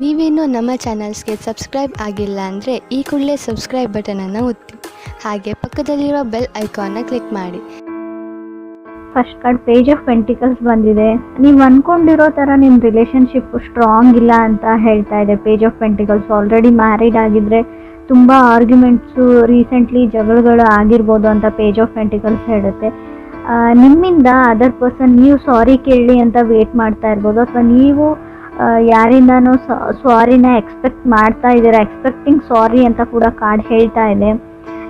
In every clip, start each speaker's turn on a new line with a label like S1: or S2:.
S1: ನೀವೇನು ನಮ್ಮ ಚಾನಲ್ಸ್ಗೆ ಸಬ್ಸ್ಕ್ರೈಬ್ ಆಗಿಲ್ಲ ಅಂದರೆ ಈ ಕೂಡಲೇ ಸಬ್ಸ್ಕ್ರೈಬ್ ಬಟನನ್ನು ಒತ್ತಿ, ಹಾಗೆ ಪಕ್ಕದಲ್ಲಿರೋ ಬೆಲ್ ಐಕಾನ್ನ ಕ್ಲಿಕ್ ಮಾಡಿ.
S2: First card page of pentacles ಬಂದಿದೆ. ನೀವು ಅಂದ್ಕೊಂಡಿರೋ ಥರ ನಿಮ್ಮ ರಿಲೇಷನ್ಶಿಪ್ ಸ್ಟ್ರಾಂಗ್ ಇಲ್ಲ ಅಂತ ಹೇಳ್ತಾ ಇದೆ page of pentacles. Already married ಆಗಿದ್ದರೆ ತುಂಬ ಆರ್ಗ್ಯುಮೆಂಟ್ಸು, ರೀಸೆಂಟ್ಲಿ ಜಗಳಗಳು ಆಗಿರ್ಬೋದು ಅಂತ ಪೇಜ್ ಆಫ್ ಪೆಂಟಿಕಲ್ಸ್ ಹೇಳುತ್ತೆ. ನಿಮ್ಮಿಂದ ಅದರ್ ಪರ್ಸನ್ ನೀವು ಸಾರಿ ಕೇಳಿ ಅಂತ ವೇಟ್ ಮಾಡ್ತಾ ಇರ್ಬೋದು, ಅಥವಾ ನೀವು ಯಾರಿಂದನೂ ಸಾರಿನ ಎಕ್ಸ್ಪೆಕ್ಟ್ ಮಾಡ್ತಾ ಇದ್ದೀರಾ, ಎಕ್ಸ್ಪೆಕ್ಟಿಂಗ್ ಸಾರಿ ಅಂತ ಕೂಡ ಕಾರ್ಡ್ ಹೇಳ್ತಾ ಇದೆ.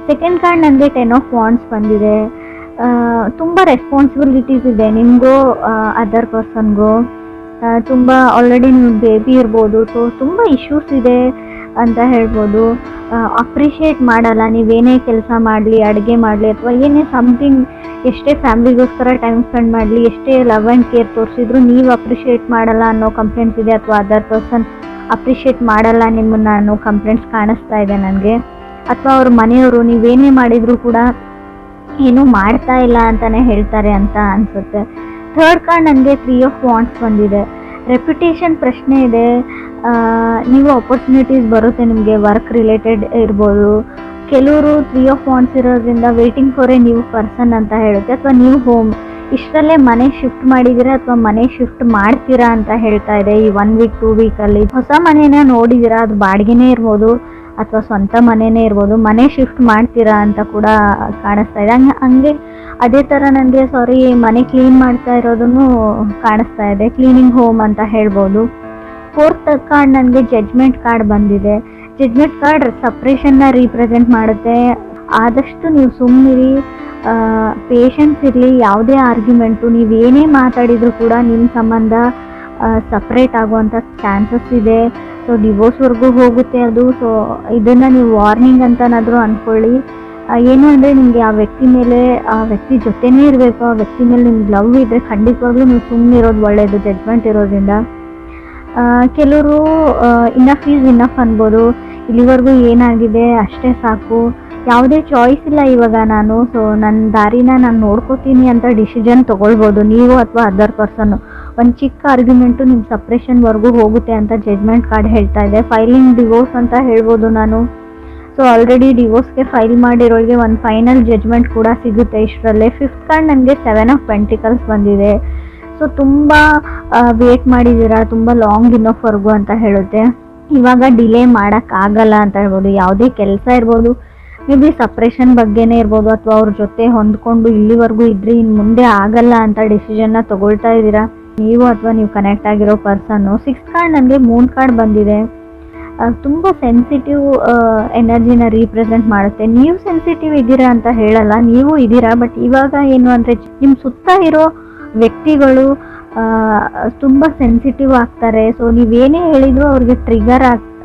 S2: ಸೆಕೆಂಡ್ ಕಾರ್ಡ್ ನನಗೆ 10 ಆಫ್ ವಾಂಡ್ಸ್ ಬಂದಿದೆ. ತುಂಬ ರೆಸ್ಪಾನ್ಸಿಬಿಲಿಟೀಸ್ ಇದೆ ನಿಮಗೂ ಅದರ್ ಪರ್ಸನ್ಗೂ. ತುಂಬ ಆಲ್ರೆಡಿ ನೀವು ಬೇಬಿ ಇರ್ಬೋದು, ಸೊ ತುಂಬ ಇಶ್ಯೂಸ್ ಇದೆ ಅಂತ ಹೇಳ್ಬೋದು. ಅಪ್ರಿಷಿಯೇಟ್ ಮಾಡಲ್ಲ ನೀವೇನೇ ಕೆಲಸ ಮಾಡಲಿ, ಅಡುಗೆ ಮಾಡಲಿ ಅಥವಾ ಏನೇ ಸಮಥಿಂಗ್, ಎಷ್ಟೇ ಫ್ಯಾಮ್ಲಿಗೋಸ್ಕರ ಟೈಮ್ ಸ್ಪೆಂಡ್ ಮಾಡಲಿ, ಎಷ್ಟೇ ಲವ್ ಆ್ಯಂಡ್ ಕೇರ್ ತೋರಿಸಿದ್ರು ನೀವು ಅಪ್ರಿಷಿಯೇಟ್ ಮಾಡಲ್ಲ ಅನ್ನೋ ಕಂಪ್ಲೇಂಟ್ಸ್ ಇದೆ, ಅಥವಾ ಅದರ್ ಪರ್ಸನ್ ಅಪ್ರಿಷಿಯೇಟ್ ಮಾಡಲ್ಲ ನಿಮ್ಮನ್ನು ಅನ್ನೋ ಕಂಪ್ಲೇಂಟ್ಸ್ ಕಾಣಿಸ್ತಾ ಇದೆ ನನಗೆ. ಅಥವಾ ಅವ್ರ ಮನೆಯವರು ನೀವೇನೇ ಮಾಡಿದರೂ ಕೂಡ ಏನೂ ಮಾಡ್ತಾ ಇಲ್ಲ ಅಂತಲೇ ಹೇಳ್ತಾರೆ ಅಂತ ಅನಿಸುತ್ತೆ. ಥರ್ಡ್ ಕಾರ್ಡ್ ನನಗೆ 3 ಆಫ್ ವಾಂಡ್ಸ್ ಬಂದಿದೆ. ರೆಪ್ಯುಟೇಷನ್ ಪ್ರಶ್ನೆ ಇದೆ. ನೀವು ಆಪರ್ಚುನಿಟೀಸ್ ಬರುತ್ತೆ ನಿಮಗೆ, ವರ್ಕ್ ರಿಲೇಟೆಡ್ ಇರ್ಬೋದು. ಕೆಲವರು 3 ಆಫ್ ವಾಂಡ್ಸ್ ಇರೋದ್ರಿಂದ waiting for A new person ಅಂತ ಹೇಳುತ್ತೆ. ಅಥವಾ ನ್ಯೂ ಹೋಮ್, ಇಷ್ಟರಲ್ಲೇ ಮನೆ ಶಿಫ್ಟ್ ಮಾಡಿದ್ದೀರಾ ಅಥವಾ ಮನೆ ಶಿಫ್ಟ್ ಮಾಡ್ತೀರಾ ಅಂತ ಹೇಳ್ತಾ ಇದೆ. ಈ 1 ವೀಕ್ 2 ವೀಕಲ್ಲಿ ಹೊಸ ಮನೇನ ನೋಡಿದ್ದೀರಾ, ಅದು ಬಾಡಿಗೆನೇ ಇರ್ಬೋದು ಅಥವಾ ಸ್ವಂತ ಮನೆಯೇ ಇರ್ಬೋದು, ಮನೆ ಶಿಫ್ಟ್ ಮಾಡ್ತೀರಾ ಅಂತ ಕೂಡ ಕಾಣಿಸ್ತಾ ಇದೆ. ಹಂಗೆ ಅದೇ ಥರ ನನಗೆ ಮನೆ ಕ್ಲೀನ್ ಮಾಡ್ತಾ ಇರೋದನ್ನು ಕಾಣಿಸ್ತಾ ಇದೆ, ಕ್ಲೀನಿಂಗ್ ಹೋಮ್ ಅಂತ ಹೇಳ್ಬೋದು. ಫೋರ್ತ್ ಕಾರ್ಡ್ ನನಗೆ ಜಡ್ಜ್ಮೆಂಟ್ ಕಾರ್ಡ್ ಬಂದಿದೆ. ಜಡ್ಜ್ಮೆಂಟ್ ಕಾರ್ಡ್ ಸಪ್ರೇಷನ್ನ ರೀಪ್ರೆಸೆಂಟ್ ಮಾಡುತ್ತೆ. ಆದಷ್ಟು ನೀವು ಸುಮ್ಮನಿರಿ, ಪೇಷನ್ಸ್ ಇರಲಿ. ಯಾವುದೇ ಆರ್ಗ್ಯುಮೆಂಟು ನೀವೇನೇ ಮಾತಾಡಿದರೂ ಕೂಡ ನಿಮ್ಮ ಸಂಬಂಧ ಸಪ್ರೇಟ್ ಆಗುವಂಥ ಚಾನ್ಸಸ್ ಇದೆ. ಸೊ ಡಿವೋರ್ಸ್ವರೆಗೂ ಹೋಗುತ್ತೆ ಅದು. ಸೊ ಇದನ್ನು ನೀವು ವಾರ್ನಿಂಗ್ ಅಂತನಾದರೂ ಅಂದ್ಕೊಳ್ಳಿ. ಏನು ಅಂದರೆ ನಿಮಗೆ ಆ ವ್ಯಕ್ತಿ ಮೇಲೆ, ಆ ವ್ಯಕ್ತಿ ಜೊತೆನೇ ಇರಬೇಕು, ಆ ವ್ಯಕ್ತಿ ಮೇಲೆ ನಿಮ್ಗೆ ಲವ್ ಇದ್ದರೆ ಖಂಡಿತವಾಗ್ಲೂ ನೀವು ಸುಮ್ಮನೆ ಇರೋದು ಒಳ್ಳೆಯದು ಜಡ್ಜ್ಮೆಂಟ್ ಇರೋದ್ರಿಂದ. ಕೆಲವರು ಇನಫ್ ಈಸ್ ಇನಫ್ ಅನ್ಬೋದು, ಇಲ್ಲಿವರೆಗೂ ಏನಾಗಿದೆ ಅಷ್ಟೇ ಸಾಕು, ಯಾವುದೇ ಚಾಯ್ಸ್ ಇಲ್ಲ ಇವಾಗ ನಾನು, ಸೊ ನನ್ನ ದಾರಿನ ನಾನು ನೋಡ್ಕೋತೀನಿ ಅಂತ ಡಿಸಿಷನ್ ತೊಗೊಳ್ಬೋದು ನೀವು ಅಥವಾ ಅದರ್ ಪರ್ಸನ್ನು. ಒಂದು ಚಿಕ್ಕ ಆರ್ಗ್ಯುಮೆಂಟು ನಿಮ್ಮ ಸಪ್ರೇಷನ್ವರೆಗೂ ಹೋಗುತ್ತೆ ಅಂತ ಜಡ್ಜ್ಮೆಂಟ್ ಕಾರ್ಡ್ ಹೇಳ್ತಾ ಇದೆ. ಫೈಲಿಂಗ್ ಡಿವೋರ್ಸ್ ಅಂತ ಹೇಳ್ಬೋದು ನಾನು. ಸೊ ಆಲ್ರೆಡಿ ಡಿವೋರ್ಸ್ಗೆ ಫೈಲ್ ಮಾಡಿರೋರಿಗೆ ಒಂದು ಫೈನಲ್ ಜಡ್ಜ್ಮೆಂಟ್ ಕೂಡ ಸಿಗುತ್ತೆ ಇಷ್ಟರಲ್ಲೇ. ಫಿಫ್ತ್ ಕಾರ್ಡ್ ನನಗೆ 7 ಆಫ್ ಪೆಂಟಿಕಲ್ಸ್ ಬಂದಿದೆ. ಸೊ ತುಂಬ ವೇಟ್ ಮಾಡಿದ್ದೀರಾ, ತುಂಬ ಲಾಂಗ್ ಇನ್ನೋಫ್ವರೆಗೂ ಅಂತ ಹೇಳುತ್ತೆ. ಇವಾಗ ಡಿಲೇ ಮಾಡೋಕ್ಕಾಗಲ್ಲ ಅಂತ ಹೇಳ್ಬೋದು. ಯಾವುದೇ ಕೆಲಸ ಇರ್ಬೋದು, ಮೇ ಬಿ ಸಪ್ರೇಷನ್ ಬಗ್ಗೆನೇ ಇರ್ಬೋದು, ಅಥವಾ ಅವ್ರ ಜೊತೆ ಹೊಂದ್ಕೊಂಡು ಇಲ್ಲಿವರೆಗೂ ಇದ್ರಿ, ಇನ್ನು ಮುಂದೆ ಆಗಲ್ಲ ಅಂತ ಡಿಸಿಷನ್ನ ತೊಗೊಳ್ತಾ ಇದ್ದೀರಾ ನೀವು ಅಥವಾ ನೀವು ಕನೆಕ್ಟ್ ಆಗಿರೋ ಪರ್ಸನ್ನು. 6th ಕಾರ್ಡ್ ನನಗೆ ಮೂನ್ ಕಾರ್ಡ್ ಬಂದಿದೆ. ತುಂಬ ಸೆನ್ಸಿಟಿವ್ ಎನರ್ಜಿನ ರೀಪ್ರೆಸೆಂಟ್ ಮಾಡುತ್ತೆ. ನೀವು ಸೆನ್ಸಿಟಿವ್ ಇದ್ದೀರಾ ಅಂತ ಹೇಳಲ್ಲ, ನೀವು ಇದ್ದೀರಾ. ಬಟ್ ಇವಾಗ ಏನು ಅಂದರೆ ನಿಮ್ಮ ಸುತ್ತ ಇರೋ ವ್ಯಕ್ತಿಗಳು ತುಂಬ ಸೆನ್ಸಿಟಿವ್ ಆಗ್ತಾರೆ. ಸೊ ನೀವೇನೇ ಹೇಳಿದರೂ ಅವ್ರಿಗೆ ಟ್ರಿಗರ್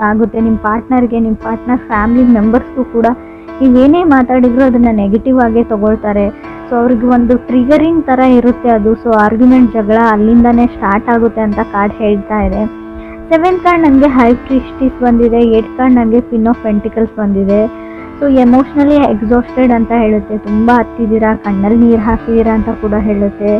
S2: ಆಗುತ್ತೆ. ನಿಮ್ಮ ಪಾರ್ಟ್ನರ್ಗೆ, ನಿಮ್ಮ ಪಾರ್ಟ್ನರ್ ಫ್ಯಾಮಿಲಿ ಮೆಂಬರ್ಸ್ಗೂ ಕೂಡ ನೀವೇನೇ ಮಾತಾಡಿದ್ರು ಅದನ್ನು ನೆಗೆಟಿವ್ ಆಗೇ ತೊಗೊಳ್ತಾರೆ. ಸೊ ಅವ್ರಿಗೆ ಒಂದು ಟ್ರಿಗರಿಂಗ್ ಥರ ಇರುತ್ತೆ ಅದು. ಸೊ ಆರ್ಗ್ಯುಮೆಂಟ್, ಜಗಳ ಅಲ್ಲಿಂದನೇ ಸ್ಟಾರ್ಟ್ ಆಗುತ್ತೆ ಅಂತ ಕಾರ್ಡ್ ಹೇಳ್ತಾ ಇದೆ. 7th ಕಾರ್ಡ್ ನನಗೆ ಹೈ ಪ್ರೀಸ್ಟಿಸ್ ಬಂದಿದೆ. 8th ಕಾರ್ಡ್ ನನಗೆ ಕ್ವೀನ್ ಆಫ್ ಪೆಂಟಿಕಲ್ಸ್ ಬಂದಿದೆ. ಸೊ ಎಮೋಷ್ನಲಿ ಎಕ್ಸಾಸ್ಟೆಡ್ ಅಂತ ಹೇಳುತ್ತೆ. ತುಂಬ ಹತ್ತಿದ್ದೀರಾ, ಕಣ್ಣಲ್ಲಿ ನೀರು ಹಾಕಿದ್ದೀರಾ ಅಂತ ಕೂಡ ಹೇಳುತ್ತೆ.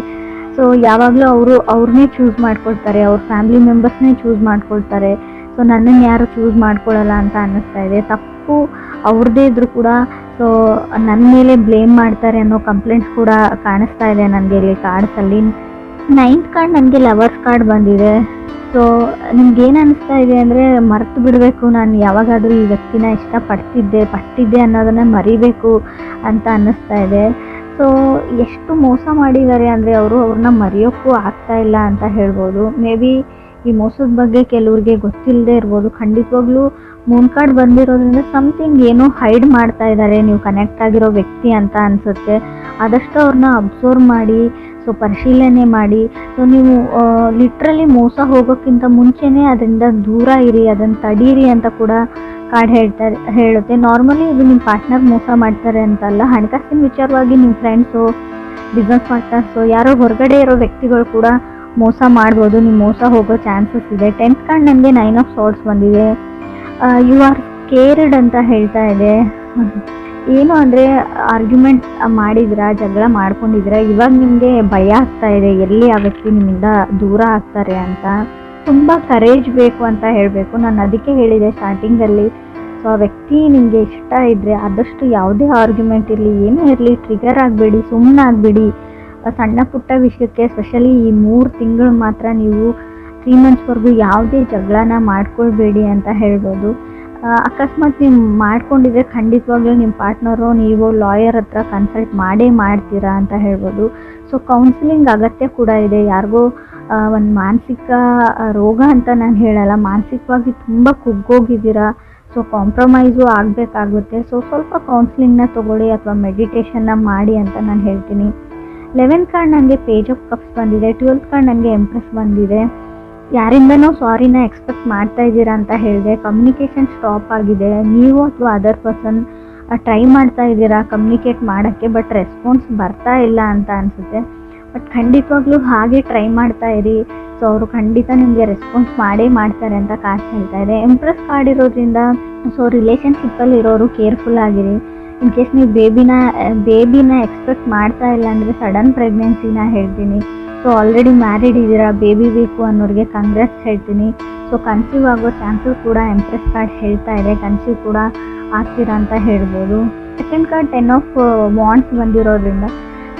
S2: ಸೊ ಯಾವಾಗಲೂ ಅವ್ರನ್ನೇ ಚೂಸ್ ಮಾಡ್ಕೊಳ್ತಾರೆ, ಅವ್ರ ಫ್ಯಾಮಿಲಿ ಮೆಂಬರ್ಸ್ನೇ ಚೂಸ್ ಮಾಡ್ಕೊಳ್ತಾರೆ. ಸೊ ನನ್ನನ್ನು ಯಾರು ಚೂಸ್ ಮಾಡ್ಕೊಳ್ಳಲ್ಲ ಅಂತ ಅನ್ನಿಸ್ತಾ ಇದೆ. ತಪ್ಪು ಅವ್ರದ್ದೇ ಇದ್ರೂ ಕೂಡ ಸೊ ನನ್ನ ಮೇಲೆ ಬ್ಲೇಮ್ ಮಾಡ್ತಾರೆ ಅನ್ನೋ ಕಂಪ್ಲೇಂಟ್ಸ್ ಕೂಡ ಕಾಣಿಸ್ತಾ ಇದೆ ನನಗೆ ಇಲ್ಲಿ ಕಾರ್ಡ್ಸಲ್ಲಿ. 9th ಕಾರ್ಡ್ ನನಗೆ ಲವರ್ಸ್ ಕಾರ್ಡ್ ಬಂದಿದೆ. ಸೊ ನಿಮ್ಗೇನು ಅನ್ನಿಸ್ತಾ ಇದೆ ಅಂದರೆ ಮರೆತು ಬಿಡಬೇಕು, ನಾನು ಯಾವಾಗಾದರೂ ಈ ವ್ಯಕ್ತಿನ ಪಟ್ಟಿದ್ದೆ ಅನ್ನೋದನ್ನು ಮರಿಬೇಕು ಅಂತ ಅನ್ನಿಸ್ತಾ ಇದೆ. ಸೊ ಎಷ್ಟು ಮೋಸ ಮಾಡಿದ್ದಾರೆ ಅಂದರೆ ಅವ್ರನ್ನ ಮರೆಯೋಕ್ಕೂ ಆಗ್ತಾ ಇಲ್ಲ ಅಂತ ಹೇಳ್ಬೋದು. ಮೇ ಬಿ ಈ ಮೋಸದ ಬಗ್ಗೆ ಕೆಲವ್ರಿಗೆ ಗೊತ್ತಿಲ್ಲದೆ ಇರ್ಬೋದು. ಖಂಡಿತವಾಗ್ಲೂ ಮೂನ್ ಕಾರ್ಡ್ ಬಂದಿರೋದ್ರಿಂದ ಸಮಥಿಂಗ್ ಏನೋ ಹೈಡ್ ಮಾಡ್ತಾ ಇದ್ದಾರೆ ನೀವು ಕನೆಕ್ಟ್ ಆಗಿರೋ ವ್ಯಕ್ತಿ ಅಂತ ಅನಿಸುತ್ತೆ. ಆದಷ್ಟು ಅವ್ರನ್ನ ಅಬ್ಸರ್ವ್ ಮಾಡಿ, ಸೊ ಪರಿಶೀಲನೆ ಮಾಡಿ. ಸೊ ನೀವು ಲಿಟ್ರಲಿ ಮೋಸ ಹೋಗೋಕ್ಕಿಂತ ಮುಂಚೆನೇ ಅದರಿಂದ ದೂರ ಇರಿ, ಅದನ್ನು ತಡೀರಿ ಅಂತ ಕೂಡ ಕಾರ್ಡ್ ಹೇಳುತ್ತೆ. ನಾರ್ಮಲಿ ಇದು ನಿಮ್ಮ ಪಾರ್ಟ್ನರ್ ಮೋಸ ಮಾಡ್ತಾರೆ ಅಂತಲ್ಲ, ಹಣಕಾಸಿನ ವಿಚಾರವಾಗಿ ನಿಮ್ಮ ಫ್ರೆಂಡ್ಸು, ಬಿಸ್ನೆಸ್ ಪಾರ್ಟ್ನರ್ಸು, ಯಾರೋ ಹೊರಗಡೆ ಇರೋ ವ್ಯಕ್ತಿಗಳು ಕೂಡ ಮೋಸ ಮಾಡ್ಬೋದು. ನೀವು ಮೋಸ ಹೋಗೋ ಚಾನ್ಸಸ್ ಇದೆ. 10th ಕಾರ್ಡ್ ನನಗೆ 9 ಆಫ್ ಸಾರ್ಟ್ಸ್ ಬಂದಿದೆ. ಯು ಆರ್ ಕೇರ್ಡ್ ಅಂತ ಹೇಳ್ತಾ ಇದೆ. ಏನು ಅಂದರೆ ಆರ್ಗ್ಯುಮೆಂಟ್ ಮಾಡಿದ್ರಾ, ಜಗಳ ಮಾಡ್ಕೊಂಡಿದ್ದೀರಾ, ಇವಾಗ ನಿಮಗೆ ಭಯ ಆಗ್ತಾ ಇದೆ ಎಲ್ಲಿ ಆ ವ್ಯಕ್ತಿ ನಿಮ್ಮಿಂದ ದೂರ ಆಗ್ತಾರೆ ಅಂತ. ತುಂಬ ಕರೇಜ್ ಬೇಕು ಅಂತ ಹೇಳಬೇಕು. ನಾನು ಅದಕ್ಕೆ ಹೇಳಿದೆ ಸ್ಟಾರ್ಟಿಂಗಲ್ಲಿ. ಸೊ ಆ ವ್ಯಕ್ತಿ ನಿಮಗೆ ಇಷ್ಟ ಇದ್ದರೆ ಆದಷ್ಟು ಯಾವುದೇ ಆರ್ಗ್ಯುಮೆಂಟ್ ಇರಲಿ, ಏನೇ ಇರಲಿ, ಟ್ರಿಗರ್ ಆಗಬೇಡಿ, ಸುಮ್ಮನಾಗಬೇಡಿ. ಸಣ್ಣ ಪುಟ್ಟ ವಿಷಯಕ್ಕೆ ಸ್ಪೆಷಲಿ ಈ 3 ತಿಂಗಳು ಮಾತ್ರ ನೀವು 3 ಮಂತ್ಸ್ವರೆಗೂ ಯಾವುದೇ ಜಗಳನ ಮಾಡ್ಕೊಳ್ಬೇಡಿ ಅಂತ ಹೇಳ್ಬೋದು. ಅಕಸ್ಮಾತ್ ನೀವು ಮಾಡ್ಕೊಂಡಿದ್ರೆ ಖಂಡಿತವಾಗ್ಲೂ ನಿಮ್ಮ ಪಾರ್ಟ್ನರು ನೀವು ಲಾಯರ್ ಹತ್ರ ಕನ್ಸಲ್ಟ್ ಮಾಡ್ತೀರಾ ಅಂತ ಹೇಳ್ಬೋದು. ಸೊ ಕೌನ್ಸಿಲಿಂಗ್ ಅಗತ್ಯ ಕೂಡ ಇದೆ. ಯಾರಿಗೋ ಒಂದು ಮಾನಸಿಕ ರೋಗ ಅಂತ ನಾನು ಹೇಳಲ್ಲ, ಮಾನಸಿಕವಾಗಿ ತುಂಬ ಕುಗ್ಗೋಗಿದ್ದೀರಾ, ಸೊ ಕಾಂಪ್ರಮೈಸು ಆಗಬೇಕಾಗುತ್ತೆ. ಸೊ ಸ್ವಲ್ಪ ಕೌನ್ಸಿಲಿಂಗ್ನ ತೊಗೊಳ್ಳಿ ಅಥವಾ ಮೆಡಿಟೇಷನ್ನ ಮಾಡಿ ಅಂತ ನಾನು ಹೇಳ್ತೀನಿ. 11th ಕಾರ್ಡ್ ನನಗೆ ಪೇಜ್ ಆಫ್ ಕಪ್ಸ್ ಬಂದಿದೆ. 12th ಕಾರ್ಡ್ ನನಗೆ ಎಂಪ್ರೆಸ್ ಬಂದಿದೆ. ಯಾರಿಂದನೋ ಸಾರಿನ ಎಕ್ಸ್ಪೆಕ್ಟ್ ಮಾಡ್ತಾ ಇದ್ದೀರಾ ಅಂತ ಹೇಳಿದೆ. ಕಮ್ಯುನಿಕೇಷನ್ ಸ್ಟಾಪ್ ಆಗಿದೆ. ನೀವು ಅಥವಾ ಅದರ್ ಪರ್ಸನ್ ಟ್ರೈ ಮಾಡ್ತಾ ಇದ್ದೀರಾ ಕಮ್ಯುನಿಕೇಟ್ ಮಾಡೋಕ್ಕೆ, ಬಟ್ ರೆಸ್ಪಾನ್ಸ್ ಬರ್ತಾ ಇಲ್ಲ ಅಂತ ಅನಿಸುತ್ತೆ. ಬಟ್ ಖಂಡಿತವಾಗ್ಲೂ ಹಾಗೆ ಟ್ರೈ ಮಾಡ್ತಾ ಇರಿ. ಸೊ ಅವರು ಖಂಡಿತ ನಿಮಗೆ ರೆಸ್ಪಾನ್ಸ್ ಮಾಡ್ತಾರೆ ಅಂತ ಕಾರ್ಡ್ ಹೇಳ್ತಾ ಇದೆ. ಎಂಪ್ರೆಸ್ ಕಾರ್ಡ್ ಇರೋದ್ರಿಂದ ಸೊ ರಿಲೇಷನ್ಶಿಪ್ಪಲ್ಲಿ ಇರೋರು ಕೇರ್ಫುಲ್ ಆಗಿರಿ. ಇನ್ ಕೇಸ್ ನೀವು ಬೇಬಿನ ಎಕ್ಸ್ಪೆಕ್ಟ್ ಮಾಡ್ತಾ ಇಲ್ಲ ಅಂದರೆ ಸಡನ್ ಪ್ರೆಗ್ನೆನ್ಸಿನ ಹೇಳ್ತೀನಿ. ಸೊ ಆಲ್ರೆಡಿ ಮ್ಯಾರಿಡ್ ಇದ್ದೀರಾ, ಬೇಬಿ ಬೇಕು ಅನ್ನೋರಿಗೆ ಕಂಗ್ರಾಟ್ಸ್ ಹೇಳ್ತೀನಿ. ಸೊ ಕನ್ಸೀವ್ ಆಗೋ ಚಾನ್ಸಸ್ ಕೂಡ ಎಂಪ್ರೆಸ್ ಕಾರ್ಡ್ ಹೇಳ್ತಾ ಇದೆ, ಕನ್ಸೀವ್ ಕೂಡ ಆಗ್ತೀರಾ ಅಂತ ಹೇಳ್ಬೋದು. ಸೆಕೆಂಡ್ ಕಾರ್ಡ್ 10 ಆಫ್ ವಾಂಡ್ಸ್ ಬಂದಿರೋದ್ರಿಂದ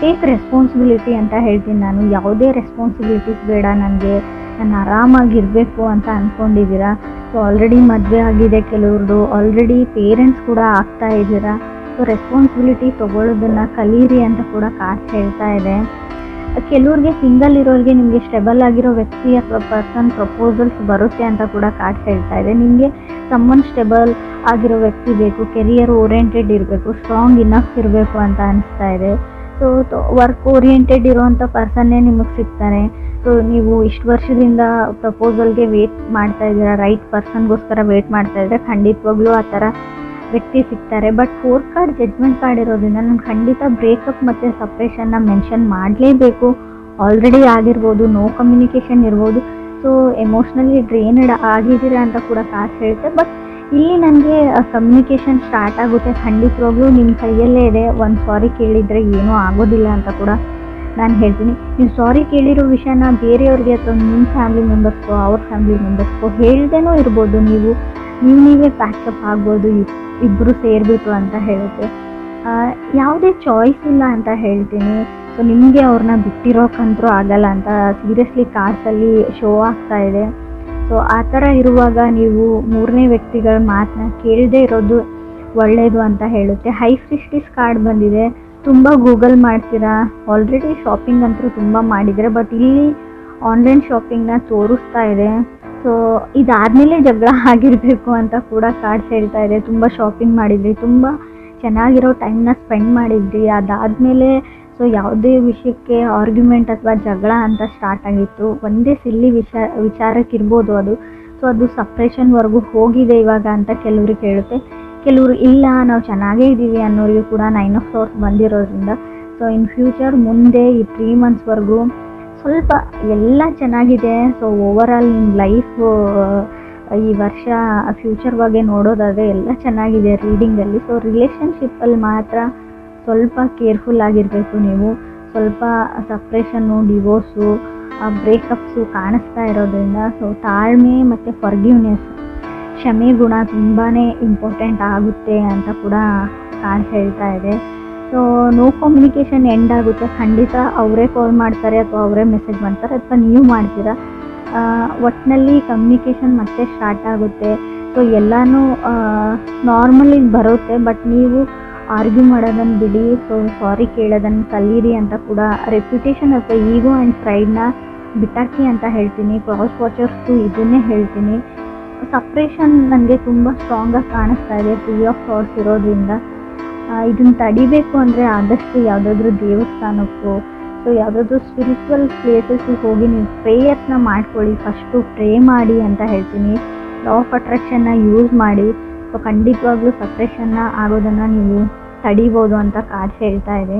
S2: ಟೇಕ್ ರೆಸ್ಪಾನ್ಸಿಬಿಲಿಟಿ ಅಂತ ಹೇಳ್ತೀನಿ ನಾನು. ಯಾವುದೇ ರೆಸ್ಪಾನ್ಸಿಬಿಲಿಟೀಸ್ ಬೇಡ ನನಗೆ, ನಾನು ಆರಾಮಾಗಿರಬೇಕು ಅಂತ ಅಂದ್ಕೊಂಡಿದ್ದೀರಾ. ಸೊ ಆಲ್ರೆಡಿ ಮದುವೆ ಆಗಿದೆ ಕೆಲವ್ರದ್ದು, ಆಲ್ರೆಡಿ ಪೇರೆಂಟ್ಸ್ ಕೂಡ ಆಗ್ತಾ ಇದ್ದೀರಾ. ಸೊ ರೆಸ್ಪಾನ್ಸಿಬಿಲಿಟಿ ತೊಗೊಳ್ಳೋದನ್ನು ಕಲೀರಿ ಅಂತ ಕೂಡ ಕಾರ್ಡ್ ಹೇಳ್ತಾ ಇದೆ. ಕೆಲವ್ರಿಗೆ ಸಿಂಗಲ್ ಇರೋರಿಗೆ ನಿಮಗೆ ಸ್ಟೆಬಲ್ ಆಗಿರೋ ವ್ಯಕ್ತಿ ಅಥವಾ ಪರ್ಸನ್ ಪ್ರಪೋಸಲ್ಸ್ ಬರುತ್ತೆ ಅಂತ ಕೂಡ ಕಾರ್ಡ್ ಹೇಳ್ತಾ ಇದೆ. ನಿಮಗೆ ಸಮ್ಮನ್ ಸ್ಟೆಬಲ್ ಆಗಿರೋ ವ್ಯಕ್ತಿ ಬೇಕು, ಕೆರಿಯರ್ ಓರಿಯೆಂಟೆಡ್ ಇರಬೇಕು, ಸ್ಟ್ರಾಂಗ್ ಇನಫ್ ಇರಬೇಕು ಅಂತ ಅನಿಸ್ತಾ ಇದೆ. ಸೊ ವರ್ಕ್ ಓರಿಯೆಂಟೆಡ್ ಇರೋವಂಥ ಪರ್ಸನ್ನೇ ನಿಮಗೆ ಸಿಗ್ತಾನೆ. ಸೊ ನೀವು ಇಷ್ಟು ವರ್ಷದಿಂದ ಪ್ರಪೋಸಲ್ಗೆ ವೇಟ್ ಮಾಡ್ತಾ ಇದ್ದೀರಾ, ರೈಟ್ ಪರ್ಸನ್ಗೋಸ್ಕರ ವೇಟ್ ಮಾಡ್ತಾ ಇದ್ದರೆ ಖಂಡಿತವಾಗ್ಲೂ ಆ ಥರ ವ್ಯಕ್ತಿ ಸಿಗ್ತಾರೆ. But 4th card judgment card ಇರೋದ್ರಿಂದ ನಾನು ಖಂಡಿತ ಬ್ರೇಕಪ್ ಮತ್ತು ಸಪ್ರೇಷನ್ನ ಮೆನ್ಷನ್ ಮಾಡಲೇಬೇಕು. ಆಲ್ರೆಡಿ ಆಗಿರ್ಬೋದು, ನೋ ಕಮ್ಯುನಿಕೇಷನ್ ಇರ್ಬೋದು. ಸೊ ಎಮೋಷ್ನಲಿ ಡ್ರೈನ್ಡ್ ಆಗಿದ್ದೀರಾ ಅಂತ ಕೂಡ ಕಾರ್ಡ್ ಹೇಳುತ್ತೆ. ಬಟ್ ಇಲ್ಲಿ ನನಗೆ ಕಮ್ಯುನಿಕೇಷನ್ ಸ್ಟಾರ್ಟ್ ಆಗುತ್ತೆ. ಖಂಡಿತವಾಗ್ಲೂ ನಿಮ್ಮ ಕೈಯಲ್ಲೇ ಇದೆ. ಒಂದು ಸಾರಿ ಕೇಳಿದರೆ ಏನೂ ಆಗೋದಿಲ್ಲ ಅಂತ ಕೂಡ ನಾನು ಹೇಳ್ತೀನಿ. ನೀವು ಸಾರಿ ಕೇಳಿರೋ ವಿಷಯನ ಬೇರೆಯವ್ರಿಗೆ ಅಥವಾ ನಿಮ್ಮ ಫ್ಯಾಮಿಲಿ ಮೆಂಬರ್ಸ್ಗೋ ಅವ್ರ ಫ್ಯಾಮಿಲಿ ಮೆಂಬರ್ಸ್ಗೋ ಹೇಳ್ದೇನೂ ಇರ್ಬೋದು. ನೀವೇ ಪ್ಯಾಕಪ್ ಆಗ್ಬೋದು ಇಬ್ಬರು ಸೇರಿಬಿಟ್ಟು ಅಂತ ಹೇಳುತ್ತೆ. ಯಾವುದೇ ಚಾಯ್ಸ್ ಇಲ್ಲ ಅಂತ ಹೇಳ್ತೀನಿ. ಸೊ ನಿಮಗೆ ಅವ್ರನ್ನ ಬಿಟ್ಟಿರೋಕ್ಕಂತೂ ಆಗಲ್ಲ ಅಂತ ಸೀರಿಯಸ್ಲಿ ಕಾರ್ಡ್ಸಲ್ಲಿ ಶೋ ಆಗ್ತಾ ಇದೆ. ಸೊ ಆ ಥರ ಇರುವಾಗ ನೀವು 3ನೇ ವ್ಯಕ್ತಿಗಳ ಮಾತನ್ನ ಕೇಳದೇ ಇರೋದು ಒಳ್ಳೆಯದು ಅಂತ ಹೇಳುತ್ತೆ. ಹೈ ಪ್ರಿಸ್ಟೆಸ್ ಕಾರ್ಡ್ ಬಂದಿದೆ. ತುಂಬ ಗೂಗಲ್ ಮಾಡ್ತೀರಾ, ಆಲ್ರೆಡಿ ಶಾಪಿಂಗ್ ಅಂತೂ ತುಂಬ ಮಾಡಿದರೆ, ಬಟ್ ಇಲ್ಲಿ ಆನ್ಲೈನ್ ಶಾಪಿಂಗ್ನ ತೋರಿಸ್ತಾ ಇದೆ. ಸೊ ಇದಾದಮೇಲೆ ಜಗಳ ಆಗಿರಬೇಕು ಅಂತ ಕೂಡ ಕಾರ್ಡ್ಸ್ ಹೇಳ್ತಾ ಇದೆ. ತುಂಬ ಶಾಪಿಂಗ್ ಮಾಡಿದ್ರಿ, ತುಂಬ ಚೆನ್ನಾಗಿರೋ ಟೈಮ್ನ ಸ್ಪೆಂಡ್ ಮಾಡಿದ್ರಿ, ಅದಾದಮೇಲೆ ಸೊ ಯಾವುದೇ ವಿಷಯಕ್ಕೆ ಆರ್ಗ್ಯುಮೆಂಟ್ ಅಥವಾ ಜಗಳ ಅಂತ ಸ್ಟಾರ್ಟ್ ಆಗಿತ್ತು. ಒಂದೇ ಸಿಲ್ಲಿ ವಿಚಾರಕ್ಕೆ ಇರ್ಬೋದು ಅದು. ಸೊ ಅದು ಸಪ್ರೇಷನ್ವರೆಗೂ ಹೋಗಿದೆ ಇವಾಗ ಅಂತ ಕೆಲವ್ರಿಗೆ ಹೇಳುತ್ತೆ. ಕೆಲವರು ಇಲ್ಲ ನಾವು ಚೆನ್ನಾಗೇ ಇದ್ದೀವಿ ಅನ್ನೋರಿಗೆ ಕೂಡ 9 ಆಫ್ ಸೋರ್ಸ್ ಬಂದಿರೋದ್ರಿಂದ ಸೊ ಇನ್ ಫ್ಯೂಚರ್ ಮುಂದೆ ಈ 3 ಮಂತ್ಸ್ವರೆಗೂ ಸ್ವಲ್ಪ ಎಲ್ಲ ಚೆನ್ನಾಗಿದೆ. ಸೊ ಓವರಾಲ್ ನಿಮ್ಮ ಲೈಫು ಈ ವರ್ಷ ಫ್ಯೂಚರ್ ಬಗ್ಗೆ ನೋಡೋದಾದರೆ ಎಲ್ಲ ಚೆನ್ನಾಗಿದೆ ರೀಡಿಂಗಲ್ಲಿ. ಸೊ ರಿಲೇಷನ್ಶಿಪ್ಪಲ್ಲಿ ಮಾತ್ರ ಸ್ವಲ್ಪ ಕೇರ್ಫುಲ್ ಆಗಿರಬೇಕು ನೀವು. ಸ್ವಲ್ಪ ಸಪ್ರೇಷನ್ನು, ಡಿವೋರ್ಸು, ಬ್ರೇಕಪ್ಸು ಕಾಣಿಸ್ತಾ ಇರೋದ್ರಿಂದ ಸೊ ತಾಳ್ಮೆ ಮತ್ತು ಫರ್ಗಿವ್ನೆಸ್, ಕ್ಷಮೆ ಗುಣ ತುಂಬಾ ಇಂಪಾರ್ಟೆಂಟ್ ಆಗುತ್ತೆ ಅಂತ ಕೂಡ ಹೇಳ್ತಾ ಇದೆ. ಸೊ ನೋ ಕಮ್ಯುನಿಕೇಷನ್ ಎಂಡ್ ಆಗುತ್ತೆ. ಖಂಡಿತ ಅವರೇ ಕಾಲ್ ಮಾಡ್ತಾರೆ ಅಥವಾ ಅವರೇ ಮೆಸೇಜ್ ಮಾಡ್ತಾರೆ ಅಥವಾ ನೀವು ಮಾಡ್ತೀರಾ. ಒಟ್ಟಿನಲ್ಲಿ ಕಮ್ಯುನಿಕೇಷನ್ ಮತ್ತೆ ಸ್ಟಾರ್ಟ್ ಆಗುತ್ತೆ. ಸೊ ಎಲ್ಲನೂ ನಾರ್ಮಲಿ ಬರುತ್ತೆ. ಬಟ್ ನೀವು ಆರ್ಗ್ಯೂ ಮಾಡೋದನ್ನು ಬಿಡಿ. ಸೊ ಸಾರಿ ಕೇಳೋದನ್ನು ಕಲೀರಿ ಅಂತ ಕೂಡ ರೆಪ್ಯುಟೇಷನ್ ಅಥವಾ ಈಗೋ ಆ್ಯಂಡ್ ಪ್ರೈಡ್ನ ಬಿಟ್ಟಾಕಿ ಅಂತ ಹೇಳ್ತೀನಿ. ಕ್ರಾಸ್ ವಾಚರ್ಸ್ದು ಇದನ್ನೇ ಹೇಳ್ತೀನಿ. ಸಪ್ರೇಷನ್ ನನಗೆ ತುಂಬ ಸ್ಟ್ರಾಂಗಾಗಿ ಕಾಣಿಸ್ತಾ ಇದೆ 3 ಆಫ್ ಸಾರ್ಟ್ಸ್ ಇರೋದ್ರಿಂದ. ಇದನ್ನು ತಡಿಬೇಕು ಅಂದರೆ ಆದಷ್ಟು ಯಾವುದಾದ್ರೂ ದೇವಸ್ಥಾನಕ್ಕೋ ಸೊ ಯಾವುದಾದ್ರೂ ಸ್ಪಿರಿಚುವಲ್ ಪ್ಲೇಸಸ್ಗೆ ಹೋಗಿ ನೀವು ಪ್ರೇಯರ್ಸ್ನ ಮಾಡ್ಕೊಳ್ಳಿ. ಫಸ್ಟು ಪ್ರೇ ಮಾಡಿ ಅಂತ ಹೇಳ್ತೀನಿ. ಲಾ ಆಫ್ ಅಟ್ರಾಕ್ಷನ್ನ ಯೂಸ್ ಮಾಡಿ. ಸೊ ಖಂಡಿತವಾಗ್ಲೂ ಸಪ್ರೇಷನ್ನ ಆಗೋದನ್ನು ನೀವು ತಡಿಬೋದು ಅಂತ ಕಾರ್ಡ್ ಹೇಳ್ತಾ ಇದೆ.